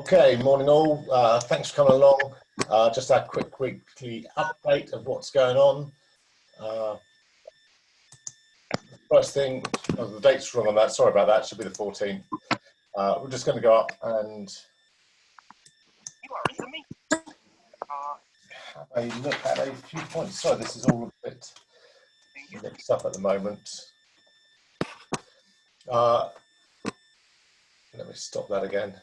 Okay, morning all. Thanks for coming along. Just a quick weekly update of what's going on. First thing, the date's wrong on that. Sorry about that. It should be the 14th. We're just going to go up and have a look at a few points. Sorry, this is all a bit mixed up at the moment. Let me stop that again.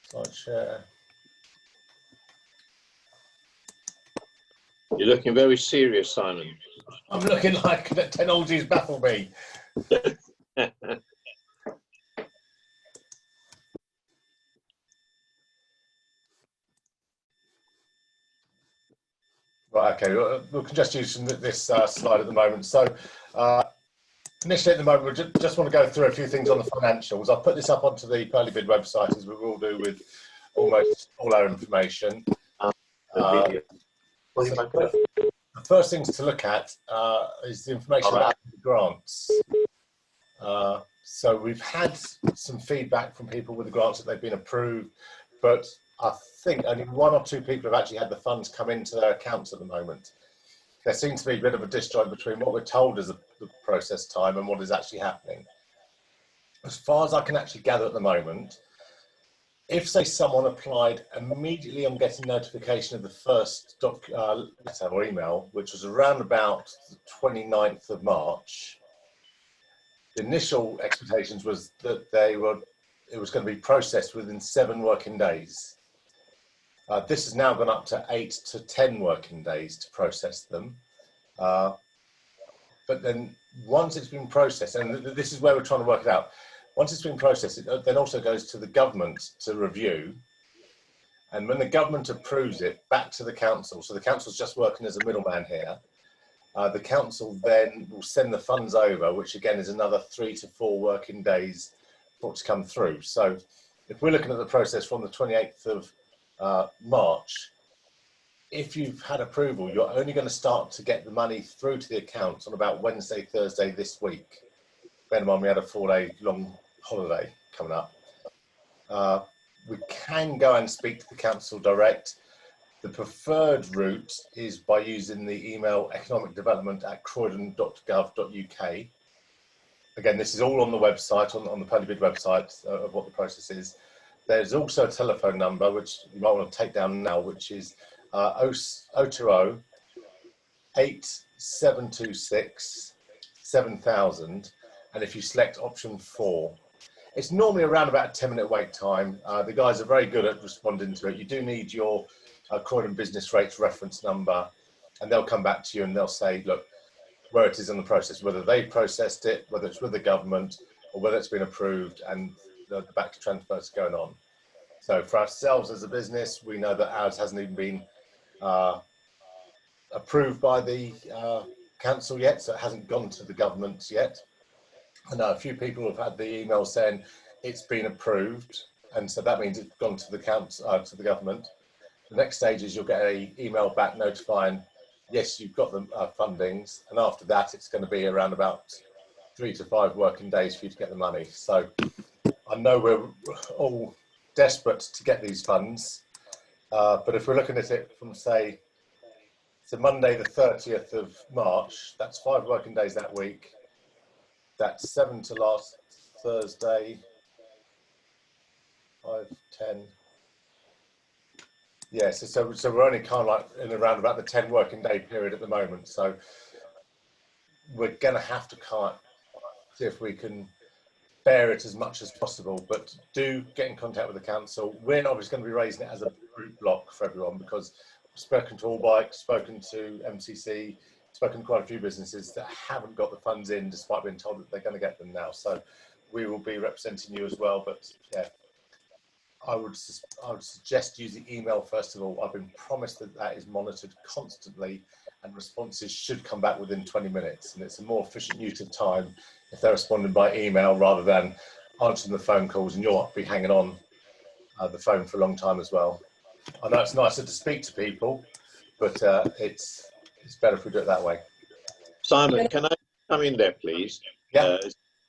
Slide share. You're looking very serious, Simon. I'm looking like that technology's baffled me. Right, okay, we can just use this slide at the moment. So initially at the moment, we just want to go through a few things on the financials. I'll put this up onto the Purley bid website, as we will do with almost all our information. The first things to look at is the information about the grants. So we've had some feedback from people with the grants that they've been approved, but I think only one or two people have actually had the funds come into their accounts at the moment. There seems to be a bit of a disjoint between what we're told as the process time and what is actually happening. As far as I can actually gather at the moment, if, say, someone applied immediately on getting notification of the first letter or email, which was around about the 29th of March, the initial expectations was that it was going to be processed within 7 working days. This has now gone up to 8 to 10 working days to process them. But then once it's been processed, and this is where we're trying to work it out, once it's been processed, it then also goes to the government to review. And when the government approves it, back to the council. So the council's just working as a middleman here. The council then will send the funds over, which again is another 3 to 4 working days for it to come through. So if we're looking at the process from the 28th of March, if you've had approval, you're only going to start to get the money through to the accounts on about Wednesday, Thursday this week. Bear in mind, we had a 4-day long holiday coming up. We can go and speak to the council direct. The preferred route is by using the email economicdevelopment@croydon.gov.uk. Again, this is all on the website, on the Purley bid website of what the process is. There's also a telephone number, which you might want to take down now, which is 020 8726 7000. And if you select option 4, it's normally around about a 10-minute wait time. The guys are very good at responding to it. You do need your Croydon Business Rates reference number, and they'll come back to you and they'll say, look, where it is in the process, whether they processed it, whether it's with the government, or whether it's been approved and the back transfer is going on. So for ourselves as a business, we know that ours hasn't even been approved by the council yet, so it hasn't gone to the government yet. I know a few people have had the email saying it's been approved, and so that means it's gone to the council, to the government. The next stage is you'll get an email back notifying, yes, you've got the fundings, and after that, it's going to be around about 3 to 5 working days for you to get the money. So I know we're all desperate to get these funds, but if we're looking at it from, say, to Monday the 30th of March, that's 5 working days that week. That's 7 to last Thursday, 5, 10. Yeah, so we're only kind of like in around about the 10 working day period at the moment. So we're going to have to kind of see if we can bear it as much as possible, but do get in contact with the council. We're obviously going to be raising it as a group block for everyone, because we've spoken to All Bike, spoken to MCC, spoken to quite a few businesses that haven't got the funds in despite being told that they're going to get them now. So we will be representing you as well, but yeah, I would suggest using email first of all. I've been promised that that is monitored constantly and responses should come back within 20 minutes, and it's a more efficient use of time if they're responding by email rather than answering the phone calls, and you'll be hanging on the phone for a long time as well. I know it's nicer to speak to people, but it's better if we do it that way. Simon, can I come in there, please? Yeah.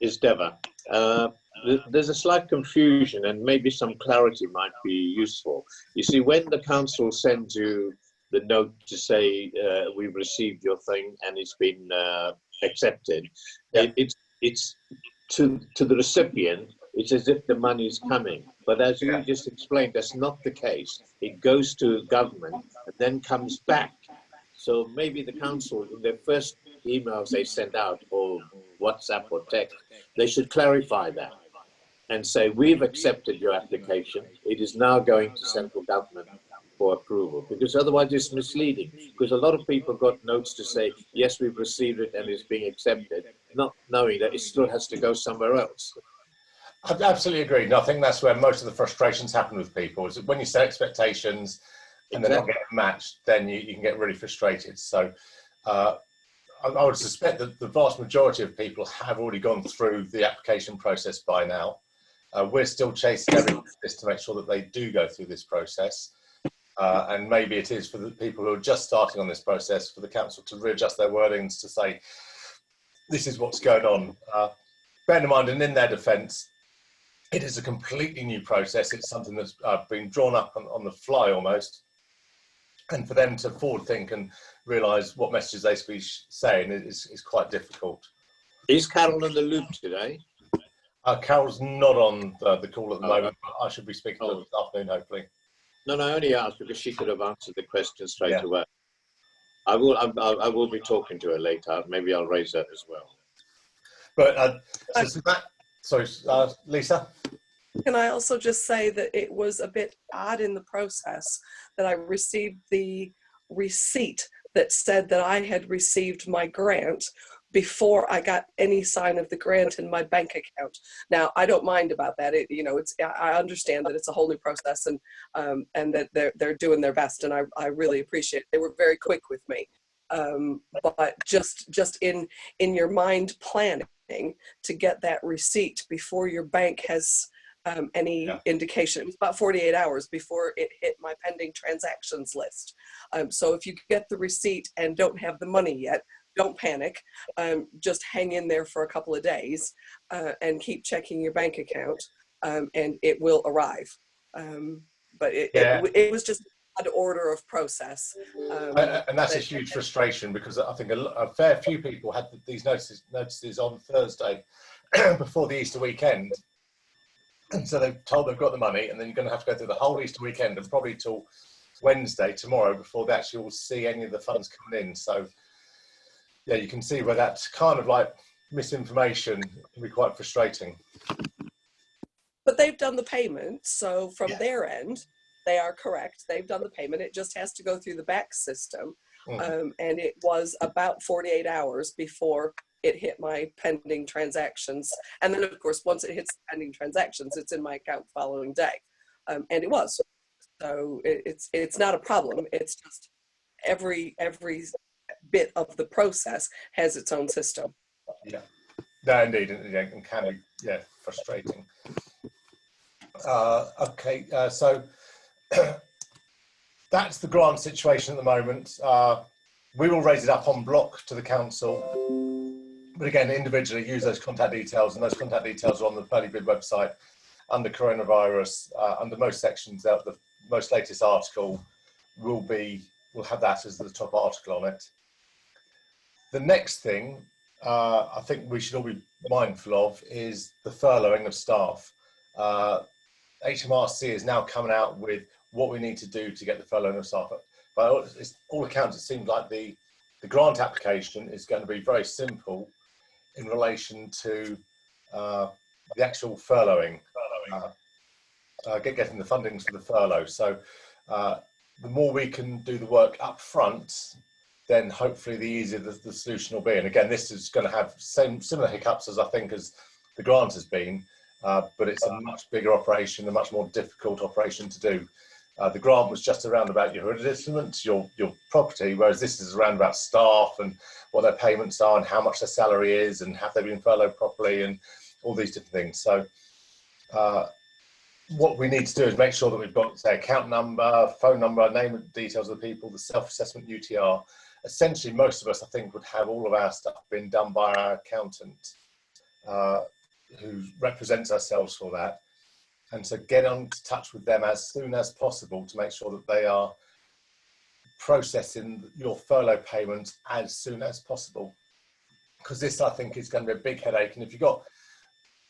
Is Deva. There's a slight confusion, and maybe some clarity might be useful. You see, when the council sends you the note to say we've received your thing and it's been accepted, it's to the recipient. It's as if the money is coming, but as you just explained, that's not the case. It goes to government and then comes back. So maybe the council, in their first emails they send out, or WhatsApp or text, they should clarify that and say, we've accepted your application. It is now going to central government for approval, because otherwise it's misleading. Because a lot of people got notes to say, yes, we've received it and it's being accepted, not knowing that it still has to go somewhere else. I absolutely agree. And I think that's where most of the frustrations happen with people, is that when you set expectations and they're not getting matched, then you can get really frustrated. So I would suspect that the vast majority of people have already gone through the application process by now. We're still chasing everything to make sure that they do go through this process. And maybe it is for the people who are just starting on this process, for the council to readjust their wordings to say, this is what's going on. Bear in mind, and in their defence, it is a completely new process. It's something that's been drawn up on the fly almost. And for them to forward think and realise what messages they should be saying is quite difficult. Is Carol in the loop today? Carol's not on the call at the moment. But I should be speaking to her this afternoon, hopefully. No, I only asked because she could have answered the question straight away. I will be talking to her later. Maybe I'll raise that as well. But sorry, Lisa? Can I also just say that it was a bit odd in the process that I received the receipt that said that I had received my grant before I got any sign of the grant in my bank account. Now, I don't mind about that. I understand that it's a whole new process and that they're doing their best, and I really appreciate it. They were very quick with me. But just in your mind planning to get that receipt before your bank has any indication. It was about 48 hours before it hit my pending transactions list. So if you get the receipt and don't have the money yet, don't panic. Just hang in there for a couple of days and keep checking your bank account, and it will arrive. But it was just an order of process. And that's a huge frustration, because I think a fair few people had these notices on Thursday before the Easter weekend. And so they've told they've got the money, and then you're going to have to go through the whole Easter weekend and probably till Wednesday, tomorrow, before they actually will see any of the funds coming in. So, yeah, you can see where that's kind of like misinformation can be quite frustrating. But they've done the payment, so from their end, they are correct. They've done the payment. It just has to go through the back system. And it was about 48 hours before it hit my pending transactions. And then, of course, once it hits the pending transactions, it's in my account the following day. And it was. So it's not a problem. It's just every bit of the process has its own system. Yeah, no, indeed, and can be frustrating. Okay, so that's the grant situation at the moment. We will raise it up en bloc to the council, but again, individually use those contact details, and those contact details are on the Purley Bid website under coronavirus. Under most sections, the most latest article will have that as the top article on it. The next thing I think we should all be mindful of is the furloughing of staff. HMRC is now coming out with what we need to do to get the furloughing of staff. By all accounts, it seems like the grant application is going to be very simple in relation to the actual furloughing, getting the fundings for the furlough. So the more we can do the work up front, then hopefully the easier the solution will be. And again, this is going to have similar hiccups as I think as the grant has been, but it's a much bigger operation, a much more difficult operation to do. The grant was just around about your establishment, your property, whereas this is around about staff and what their payments are and how much their salary is and have they been furloughed properly and all these different things. So what we need to do is make sure that we've got, say, account number, phone number, name and details of the people, the self-assessment UTR. Essentially, most of us, I think, would have all of our stuff been done by our accountant. who represents ourselves for that, and to get in touch with them as soon as possible to make sure that they are processing your furlough payments as soon as possible. Because this, I think, is going to be a big headache. And if you've got,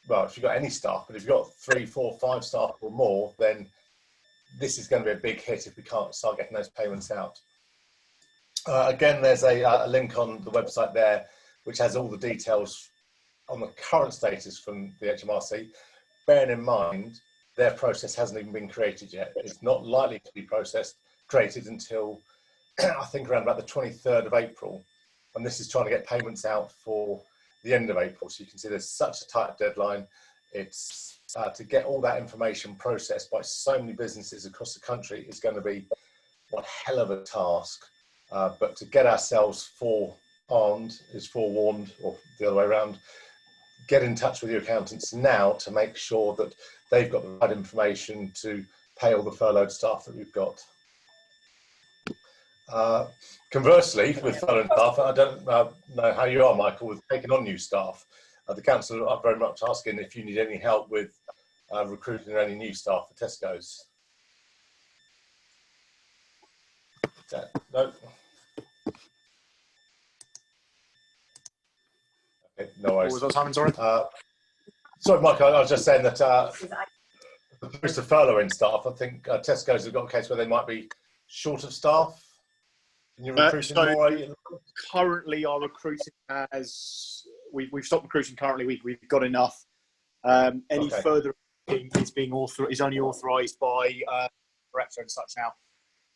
well, if you've got any staff, but if you've got 3, 4, 5 staff or more, then this is going to be a big hit if we can't start getting those payments out. Again, there's a link on the website there, which has all the details on the current status from the HMRC. Bearing in mind, their process hasn't even been created yet. It's not likely to be created until I think around about the 23rd of April. And this is trying to get payments out for the end of April. So you can see there's such a tight deadline. It's to get all that information processed by so many businesses across the country is going to be one hell of a task. But to get ourselves forewarned, or the other way around, get in touch with your accountants now to make sure that they've got the right information to pay all the furloughed staff that we've got. Conversely, with furloughed staff, I don't know how you are, Michael, with taking on new staff. The council are very much asking if you need any help with recruiting any new staff for Tesco's. No. Okay, no worries. What was that, Simon? Sorry. Sorry, Michael. I was just saying that opposed to furloughing staff, I think Tesco's have got a case where they might be short of staff. And you're recruiting more, are you? Currently, our recruiting we've stopped recruiting. Currently, we've got enough. Any further is only authorised by director and such now.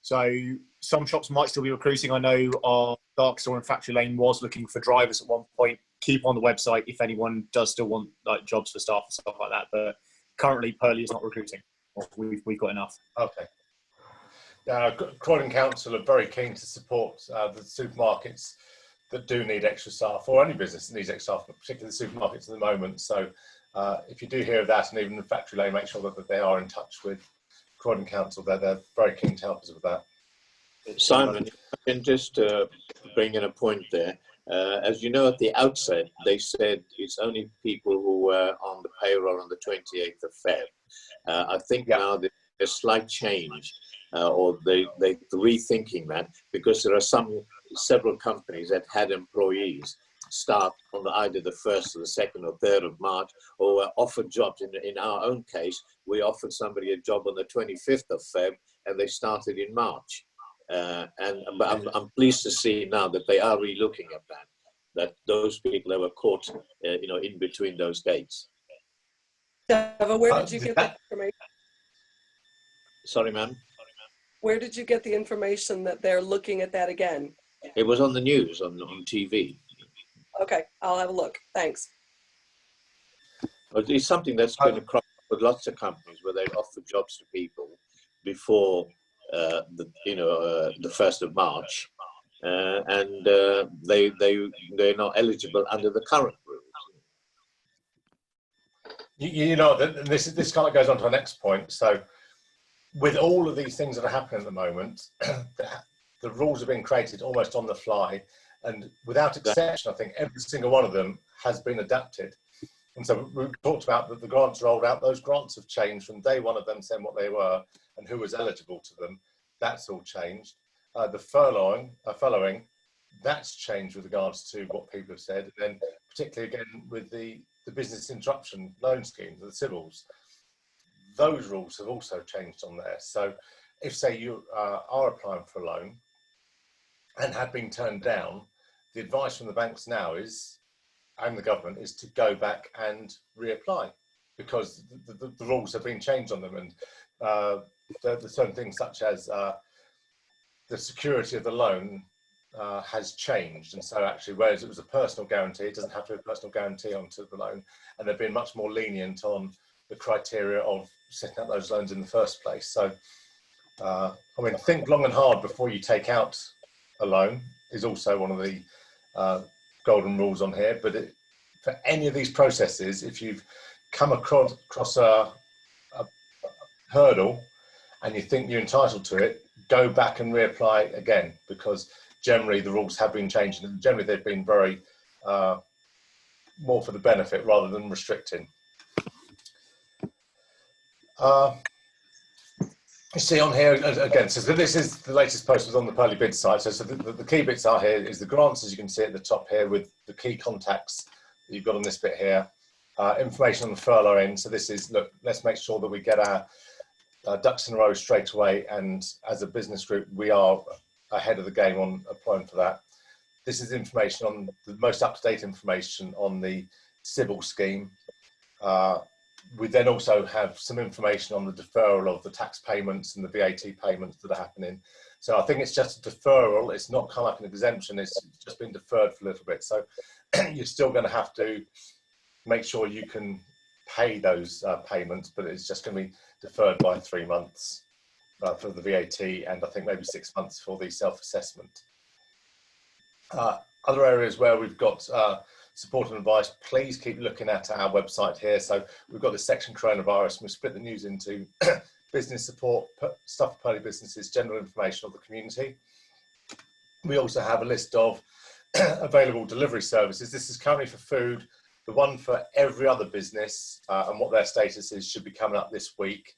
So some shops might still be recruiting. I know our dark store in Factory Lane was looking for drivers at one point. Keep on the website if anyone does still want like jobs for staff and stuff like that. But currently, Purley is not recruiting. We've got enough. Okay. Croydon Council are very keen to support the supermarkets that do need extra staff, or any business that needs extra staff, but particularly the supermarkets at the moment. So if you do hear of that, and even the Factory Lane, make sure that they are in touch with Croydon Council. They're very keen to help us with that. Simon, I can just bring in a point there. As you know, at the outset, they said it's only people who were on the payroll on the 28th of Feb. I think now there's a slight change, or they're rethinking that, because there are several companies that had employees start on either the 1st or the 2nd or 3rd of March, or were offered jobs. In our own case, we offered somebody a job on the 25th of Feb, and they started in March. But I'm pleased to see now that they are re-looking at that those people that were caught, in between those dates. Dava, where did you get that information? Sorry, ma'am? Where did you get the information that they're looking at that again? It was on the news, on TV. Okay, I'll have a look. Thanks. But it's something that's been across with lots of companies where they offer jobs to people before the 1st of March, and they're not eligible under the current rules. This kind of goes on to our next point. So, with all of these things that are happening at the moment, the rules are being created almost on the fly, and without exception, I think every single one of them has been adapted. And so we talked about that the grants rolled out. Those grants have changed from day one of them saying what they were and who was eligible to them. That's all changed. The furloughing, that's changed with regards to what people have said. And then particularly again with the business interruption loan schemes, the civils, those rules have also changed on there. So if, say, you are applying for a loan and have been turned down, the advice from the banks now is, and the government, is to go back and reapply, because the rules have been changed on them, and the certain things such as the security of the loan has changed. And so actually, whereas it was a personal guarantee, it doesn't have to be a personal guarantee onto the loan, and they've been much more lenient on the criteria of setting up those loans in the first place. So think long and hard before you take out a loan is also one of the golden rules on here. But for any of these processes, if you've come across a hurdle and you think you're entitled to it, go back and reapply again, because generally the rules have been changed, and generally they've been very more for the benefit rather than restricting. You see on here again, so this is the latest post was on the Purley bid site. So the key bits are here is the grants, as you can see at the top here, with the key contacts that you've got on this bit here. Information on the furlough end. So this is, look, let's make sure that we get our ducks in a row straight away. And as a business group, we are ahead of the game on applying for that. This is information on the most up-to-date information on the civil scheme. We then also have some information on the deferral of the tax payments and the VAT payments that are happening. So I think it's just a deferral. It's not kind of like an exemption. It's just been deferred for a little bit. So you're still going to have to make sure you can pay those payments, but it's just going to be deferred by 3 months for the VAT, and I think maybe 6 months for the self-assessment. Other areas where we've got support and advice, please keep looking at our website here. So we've got this section coronavirus, and we've split the news into business support, stuff for Purley businesses, general information of the community. We also have a list of available delivery services. This is currently for food. The one for every other business and what their status is should be coming up this week.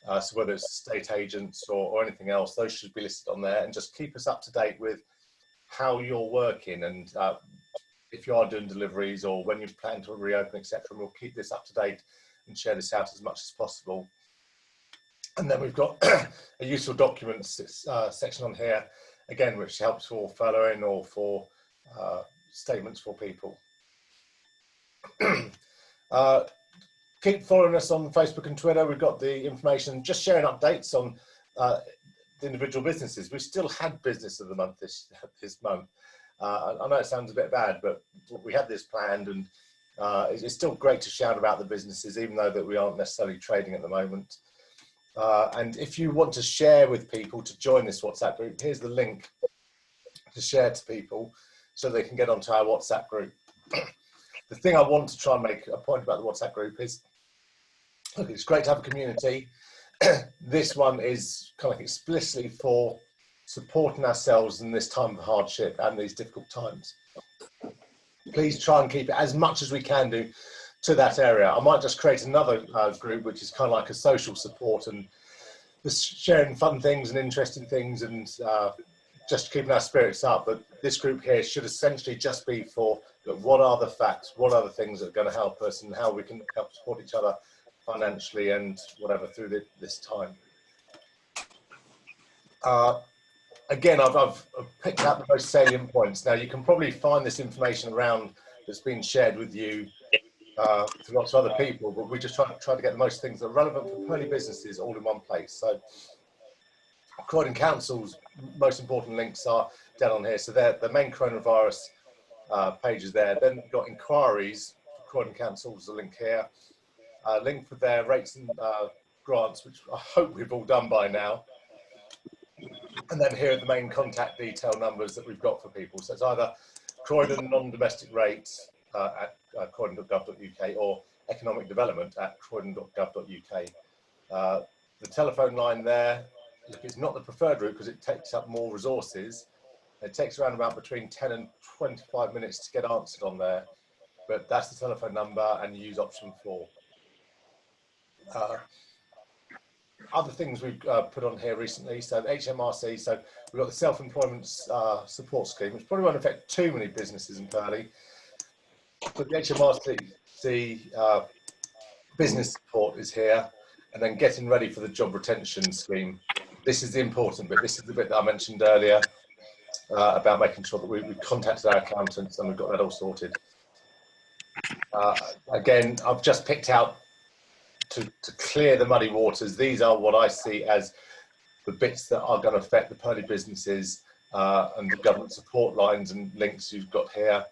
So whether it's estate agents or anything else, those should be listed on there, and just keep us up to date with how you're working, and if you are doing deliveries or when you plan to reopen, etc. And we'll keep this up to date and share this out as much as possible. And then we've got a useful documents section on here, again, which helps for furloughing or for statements for people. Keep following us on Facebook and Twitter. We've got the information, just sharing updates on the individual businesses. We still had business of the month this month. I know it sounds a bit bad, but we had this planned, and it's still great to shout about the businesses, even though that we aren't necessarily trading at the moment. And if you want to share with people to join this WhatsApp group, here's the link to share to people so they can get onto our WhatsApp group. The thing I want to try and make a point about the WhatsApp group is, look, it's great to have a community. This one is kind of explicitly for supporting ourselves in this time of hardship and these difficult times. Please try and keep it as much as we can do to that area. I might just create another group, which is kind of like a social support and just sharing fun things and interesting things, and just keeping our spirits up. But this group here should essentially just be for, look, what are the facts, what are the things that are going to help us, and how we can help support each other financially and whatever through this time. Again, I've picked out the most salient points. Now, you can probably find this information around that's been shared with you to lots of other people, but we just try to get the most things that are relevant for Purley businesses all in one place. So, Croydon Council's most important links are down on here. So the main coronavirus page is there. Then we've got inquiries for Croydon Council's a link here. Link for their rates and grants, which I hope we've all done by now. And then here are the main contact detail numbers that we've got for people. So it's either Croydon non-domestic rates at croydon.gov.uk or economic development at croydon.gov.uk. The telephone line there, look, it's not the preferred route because it takes up more resources. It takes around about between 10 and 25 minutes to get answered on there, but that's the telephone number, and you use option 4. Other things we've put on here recently, so the HMRC, so we've got the self-employment support scheme, which probably won't affect too many businesses in Purley, but the HMRC business support is here, and then getting ready for the job retention scheme. This is the important bit. This is the bit that I mentioned earlier about making sure that we contacted our accountants and we've got that all sorted. Again, I've just picked out to clear the muddy waters. These are what I see as the bits that are going to affect the Purley businesses and the government support lines and links you've got here.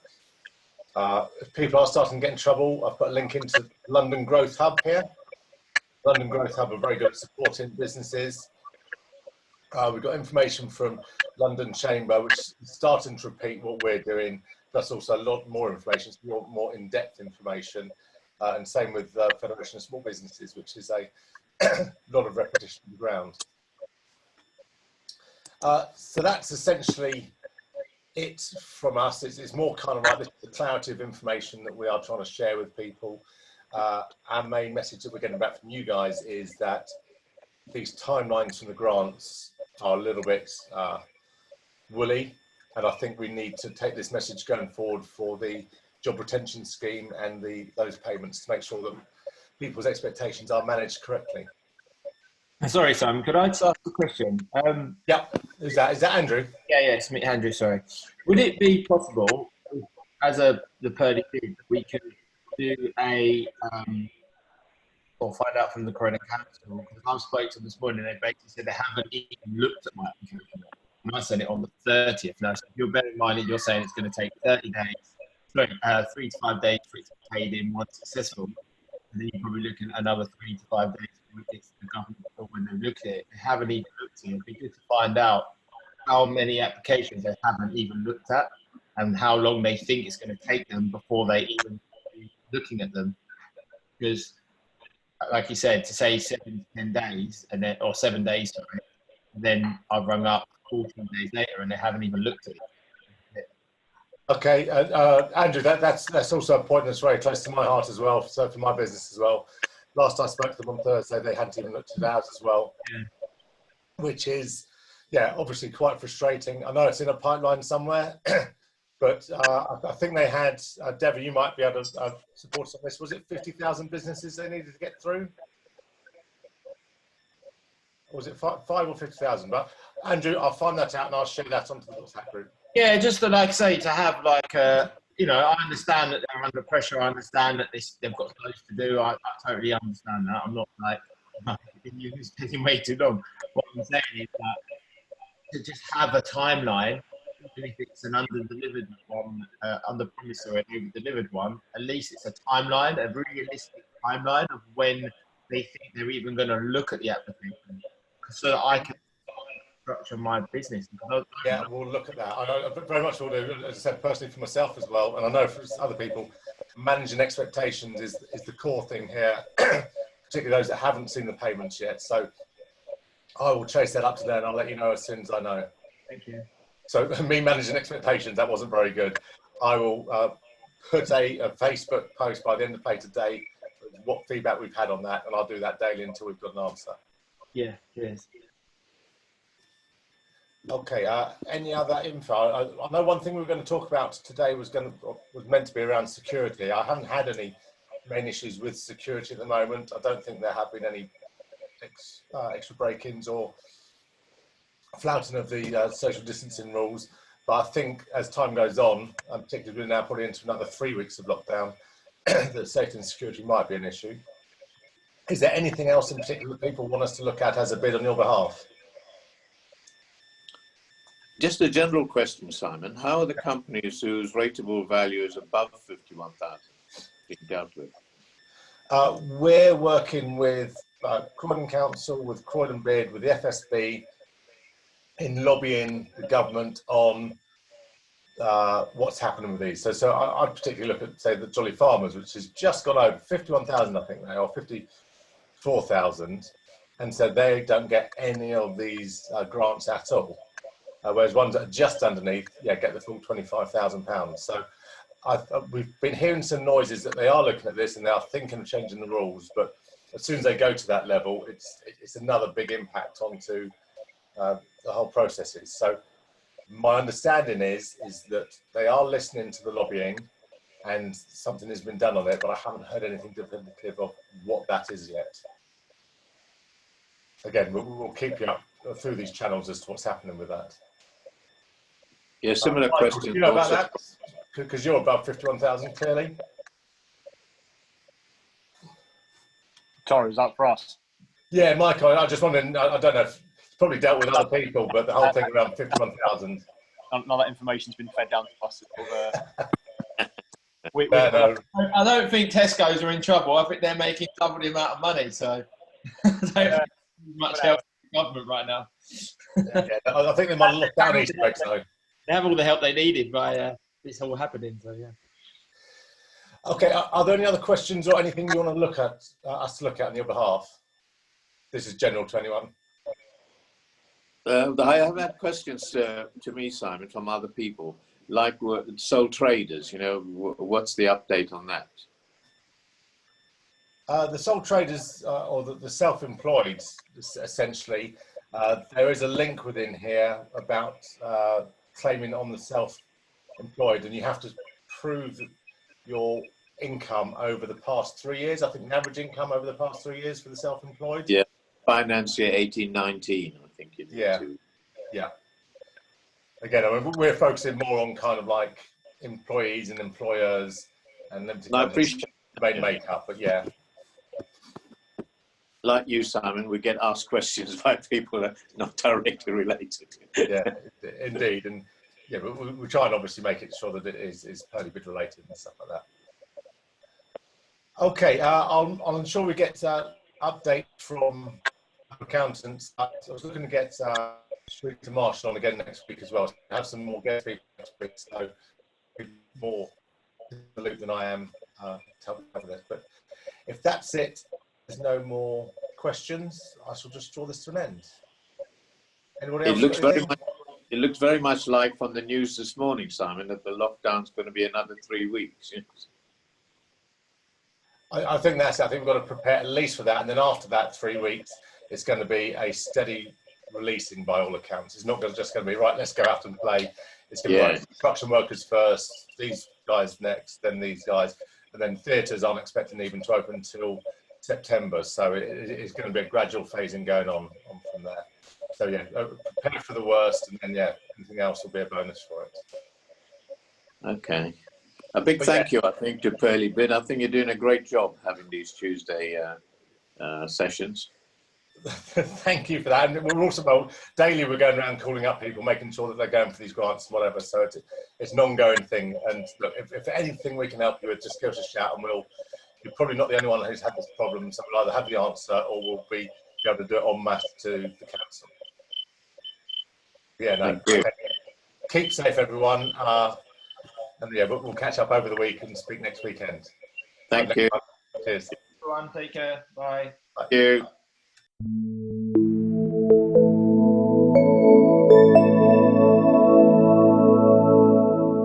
If people are starting to get in trouble, I've put a link into London Growth Hub here. London Growth Hub are very good at supporting businesses. We've got information from London Chamber, which is starting to repeat what we're doing, plus also a lot more information, more in-depth information. And same with Federation of Small Businesses, which is a lot of repetition on the ground. So that's essentially it from us. It's more kind of like the clarity of information that we are trying to share with people. Our main message that we're getting back from you guys is that these timelines from the grants are a little bit woolly, and I think we need to take this message going forward for the job retention scheme and those payments to make sure that people's expectations are managed correctly. Sorry, Simon, could I just ask a question? Yeah, is that Andrew? Yeah, it's me, Andrew, sorry. Would it be possible, as the Purley did, that we could do or find out from the Croydon Council, because I spoke to them this morning, they basically said they haven't even looked at my application. And I sent it on the 30th. Now, so if you're bearing in mind that you're saying it's going to take 30 days, 3 to 5 days for it to be paid in once successful, and then you're probably looking at another 3 to 5 days when it's the government, or when they look at it. They haven't even looked at it. It'd be good to find out how many applications they haven't even looked at and how long they think it's going to take them before they even be looking at them. Because, like you said, to say 7 to 10 days, and then, or 7 days, sorry, and then I've rung up 14 days later and they haven't even looked at it. Okay, Andrew, that's also a point that's very close to my heart as well. So for my business as well. Last I spoke to them on Thursday, they hadn't even looked at ours as well, which is, obviously quite frustrating. I know it's in a pipeline somewhere, but I think they had, Debbie, you might be able to support us on this. Was it 50,000 businesses they needed to get through? Or was it 5 or 50,000? But Andrew, I'll find that out and I'll share that onto the WhatsApp group. Yeah, just to like say, to have like I understand that they're under pressure. I understand that they've got loads to do. I totally understand that. I'm not like it's taking way too long. What I'm saying is that to just have a timeline, even if it's an under-delivered one, under-promised or an over-delivered one, at least it's a timeline, a realistic timeline of when they think they're even going to look at the application, so that I can structure my business. Yeah, we'll look at that. I know very much will do, as I said, personally for myself as well, and I know for other people, managing expectations is the core thing here, particularly those that haven't seen the payments yet. So I will chase that up today and I'll let you know as soon as I know. Thank you. So me managing expectations, that wasn't very good. I will put a Facebook post by the end of the day today, what feedback we've had on that, and I'll do that daily until we've got an answer. Yeah, cheers. Okay, any other info? I know one thing we were going to talk about today was meant to be around security. I haven't had any main issues with security at the moment. I don't think there have been any extra break-ins or flouting of the social distancing rules. But I think as time goes on, and particularly we're now probably into another 3 weeks of lockdown, that safety and security might be an issue. Is there anything else in particular that people want us to look at as a bid on your behalf? Just a general question, Simon. How are the companies whose rateable value is above 51,000 being dealt with? We're working with Croydon Council, with Croydon Bid, with the FSB, in lobbying the government on what's happening with these. So I particularly look at, say, the Jolly Farmers, which has just gone over 51,000, I think they are, 54,000, and so they don't get any of these grants at all. Whereas ones that are just underneath, get the full £25,000. So we've been hearing some noises that they are looking at this and they are thinking of changing the rules. But as soon as they go to that level, it's another big impact onto the whole processes. So my understanding is that they are listening to the lobbying and something has been done on it, but I haven't heard anything definitive of what that is yet. Again, we'll keep you up through these channels as to what's happening with that. Yeah, similar question. You know about that? Because you're above 51,000, clearly. Sorry, is that for us? Yeah, Michael, I just wondered, I don't know, if it's probably dealt with other people, but the whole thing around 51,000. None of that information's been fed down to us. No. I don't think Tesco's are in trouble. I think they're making double the amount of money, so I don't much help from the government right now. I think they might have locked down Easter eggs, though. They have all the help they needed by this all happening, so yeah. Okay, are there any other questions or anything you want to look at, us to look at on your behalf? This is general to anyone. I have had questions to me, Simon, from other people, like sole traders. You know, what's the update on that? The sole traders or the self-employed, essentially, there is a link within here about claiming on the self-employed, and you have to prove your income over the past 3 years. I think the average income over the past 3 years for the self-employed. Yeah, finance year 18-19, I think you need to. Yeah. Again, I mean, we're focusing more on kind of like employees and employers and limited I appreciate makeup, but yeah. Like you, Simon, we get asked questions by people that are not directly related. Yeah, indeed. And yeah, we try and obviously make it sure that it is Purley bid related and stuff like that. Okay, I'll ensure we get update from accountants. I was looking to get speak to Marshall on again next week as well. So I have some more guest speakers next week, so more in the loop than I am to help cover this. But if that's it, there's no more questions, I shall just draw this to an end. Anyone else? It looks very much like from the news this morning, Simon, that the lockdown's going to be another 3 weeks. I think that's it. I think we've got to prepare at least for that, and then after that 3 weeks, it's going to be a steady releasing by all accounts. It's not just going to be right. Let's go out and play. It's going to be like construction workers first, these guys next, then these guys, and then theatres aren't expecting even to open until September. So it's going to be a gradual phasing going on from there. So yeah, prepare for the worst, and then yeah, anything else will be a bonus for it. Okay. A big thank you, I think, to Purley Bid. I think you're doing a great job having these Tuesday sessions. Thank you for that. And we're also, daily we're going around calling up people, making sure that they're going for these grants and whatever. So it's an ongoing thing. And look, if anything we can help you with, just give us a shout, and you're probably not the only one who's had this problem. So we'll either have the answer or we'll be able to do it en masse to the council. Yeah, no. Keep safe, everyone. And yeah, we'll catch up over the week and speak next weekend. Thank you. Cheers. Everyone, take care. Bye. Thank you.